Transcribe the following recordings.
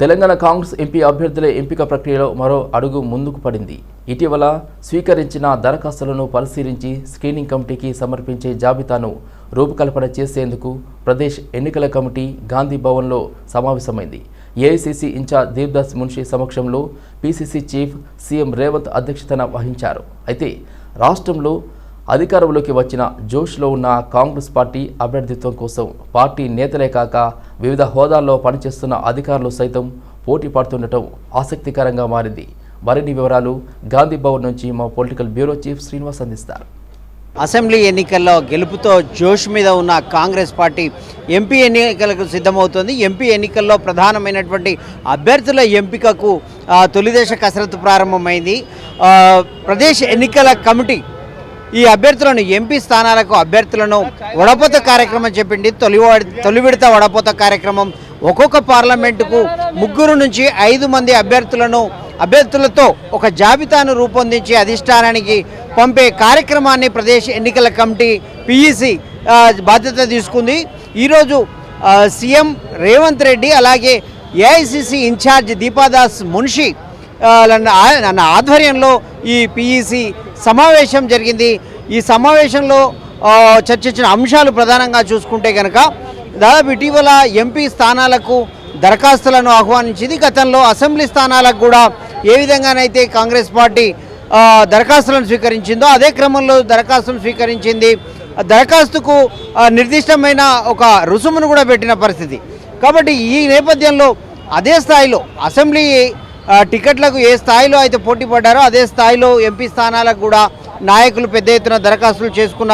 Telangana Congress MP అభ్యర్థుల ఎంపిక ప్రక్రియలో మరో అడుగు ముందుకు పడింది. ఇటీవల స్వీకరించిన దరఖాస్తులను పరిశీలించి స్క్రీనింగ్ కమిటీకి సమర్పించే జాబితాను రూపకల్పన చేసేందుకు ప్రదేశ్ ఎన్నికల కమిటీ గాంధీ భవన్లో సమావేశమైంది. ఏఐసీసీ ఇన్ఛార్జ్ దేవదాస్ మున్షి సమక్షంలో పీసీసీ చీఫ్ సీఎం రేవంత్ అధ్యక్షతన వహించారు. అయితే రాష్ట్రంలో అధికారంలోకి వచ్చిన జోష్లో ఉన్న కాంగ్రెస్ పార్టీ అభ్యర్థిత్వం కోసం పార్టీ నేతలే కాక వివిధ హోదాల్లో పనిచేస్తున్న అధికారులు సైతం పోటీ పడుతుండటం ఆసక్తికరంగా మారింది. మరిన్ని వివరాలు గాంధీ భవన్ నుంచి మా పొలిటికల్ బ్యూరో చీఫ్ శ్రీనివాస్ అందిస్తారు. అసెంబ్లీ ఎన్నికల్లో గెలుపుతో జోష్ మీద ఉన్న కాంగ్రెస్ పార్టీ ఎంపీ ఎన్నికలకు సిద్ధమవుతోంది. ఎంపీ ఎన్నికల్లో ప్రధానమైనటువంటి అభ్యర్థుల ఎంపికకు తొలిదశ కసరత్తు ప్రారంభమైంది. ప్రదేశ్ ఎన్నికల కమిటీ ఈ అభ్యర్థులను ఎంపీ స్థానాలకు అభ్యర్థులను వడపోత కార్యక్రమం చెప్పింది. తొలి విడత వడపోత కార్యక్రమం ఒక్కొక్క పార్లమెంటుకు 3 నుంచి 5 మంది అభ్యర్థులతో ఒక జాబితాను రూపొందించి అధిష్టానానికి పంపే కార్యక్రమాన్ని ప్రదేశ్ ఎన్నికల కమిటీ పీఈసీ బాధ్యత తీసుకుంది. ఈరోజు సీఎం రేవంత్ రెడ్డి అలాగే ఏఐసీసీ ఇన్ఛార్జ్ దీపాదాస్ మున్షి ఆధ్వర్యంలో ఈ పీఈసీ సమావేశం జరిగింది. ఈ సమావేశంలో చర్చించిన అంశాలు ప్రధానంగా చూసుకుంటే కనుక దాదాపు ఇటీవల ఎంపీ స్థానాలకు దరఖాస్తులను ఆహ్వానించింది. గతంలో అసెంబ్లీ స్థానాలకు కూడా ఏ విధంగానైతే కాంగ్రెస్ పార్టీ దరఖాస్తులను స్వీకరించిందో అదే క్రమంలో దరఖాస్తును స్వీకరించింది. దరఖాస్తుకు నిర్దిష్టమైన ఒక రుసుమును కూడా పెట్టిన పరిస్థితి. కాబట్టి ఈ నేపథ్యంలో అదే స్థాయిలో అసెంబ్లీ టికెట్లకు ఏ స్థాయిలో అయితే పోటీ పడ్డారో అదే స్థాయిలో ఎంపీ స్థానాలకు కూడా నాయకులు పెద్ద ఎత్తున దరఖాస్తులు చేసుకున్న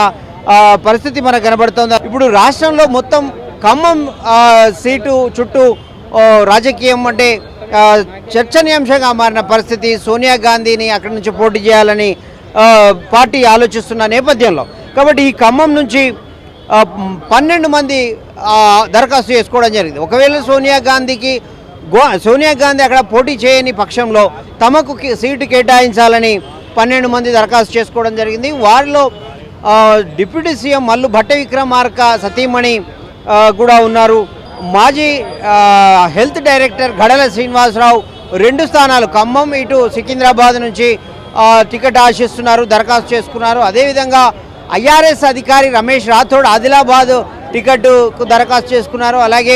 పరిస్థితి మనకు కనబడుతోంది. ఇప్పుడు రాష్ట్రంలో మొత్తం ఖమ్మం సీటు చుట్టూ రాజకీయం అంటే చర్చనీయాంశంగా మారిన పరిస్థితి. సోనియా గాంధీని అక్కడి నుంచి పోటీ చేయాలని పార్టీ ఆలోచిస్తున్న నేపథ్యంలో కాబట్టి ఈ ఖమ్మం నుంచి 12 మంది దరఖాస్తు చేసుకోవడం జరిగింది. ఒకవేళ సోనియా గాంధీ అక్కడ పోటీ చేయని పక్షంలో తమకు సీటు కేటాయించాలని 12 మంది దరఖాస్తు చేసుకోవడం జరిగింది. వారిలో డిప్యూటీ సీఎం మల్లు భట్ట విక్రమార్క సతీమణి కూడా ఉన్నారు. మాజీ హెల్త్ డైరెక్టర్ గడల శ్రీనివాసరావు 2 స్థానాలు ఖమ్మం ఇటు సికింద్రాబాద్ నుంచి టికెట్ ఆశిస్తున్నారు, దరఖాస్తు చేసుకున్నారు. అదేవిధంగా ఐఆర్ఎస్ అధికారి రమేష్ రాథోడ్ ఆదిలాబాద్ టికెట్కు దరఖాస్తు చేసుకున్నారు. అలాగే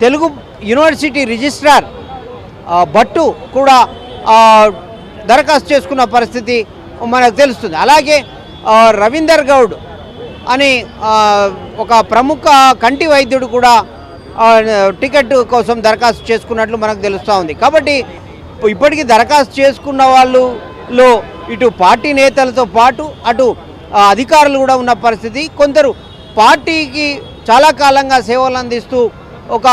తెలుగు యూనివర్సిటీ రిజిస్ట్రార్ భట్టు కూడా దరఖాస్తు చేసుకున్న పరిస్థితి మనకు తెలుస్తుంది. అలాగే రవీందర్ గౌడ్ అని ఒక ప్రముఖ కంటి వైద్యుడు కూడా టికెట్ కోసం దరఖాస్తు చేసుకున్నట్లు మనకు తెలుస్తూ ఉంది. కాబట్టి ఇప్పటికీ దరఖాస్తు చేసుకున్న వాళ్ళలో ఇటు పార్టీ నేతలతో పాటు అటు అధికారులు కూడా ఉన్న పరిస్థితి. కొందరు పార్టీకి చాలా కాలంగా సేవలు అందిస్తూ ఒక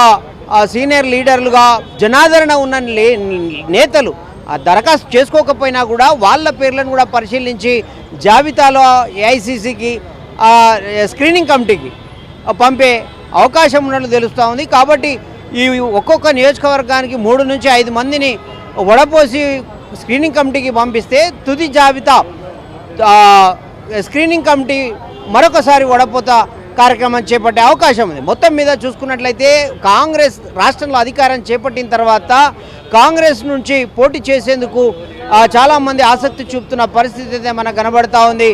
సీనియర్ లీడర్లుగా జనాదరణ ఉన్న నేతలు దరఖాస్తు చేసుకోకపోయినా కూడా వాళ్ళ పేర్లను కూడా పరిశీలించి జాబితాలో ఏఐసీసీకి స్క్రీనింగ్ కమిటీకి పంపే అవకాశం ఉన్నట్లు తెలుస్తూ ఉంది. కాబట్టి ఈ ఒక్కొక్క నియోజకవర్గానికి 3 నుంచి 5 మందిని వడపోసి స్క్రీనింగ్ కమిటీకి పంపిస్తే తుది జాబితా స్క్రీనింగ్ కమిటీ మరొకసారి వడపోత కార్యక్రమం చేపట్టే అవకాశం ఉంది. మొత్తం మీద చూసుకున్నట్లయితే కాంగ్రెస్ రాష్ట్రంలో అధికారం చేపట్టిన తర్వాత కాంగ్రెస్ నుంచి పోటీ చేసేందుకు చాలామంది ఆసక్తి చూపుతున్న పరిస్థితి అయితే మనకు కనబడతా ఉంది.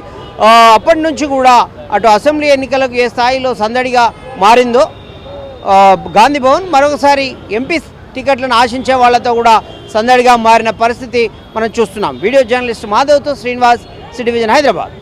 అప్పటి నుంచి కూడా అటు అసెంబ్లీ ఎన్నికలకు ఏ స్థాయిలో సందడిగా మారిందో గాంధీ భవన్ మరొకసారి ఎంపీ టికెట్లను ఆశించే వాళ్లతో కూడా సందడిగా మారిన పరిస్థితి మనం చూస్తున్నాం. వీడియో జర్నలిస్ట్ మాధవ్తో శ్రీనివాస్, సిటీ విజన్, హైదరాబాద్.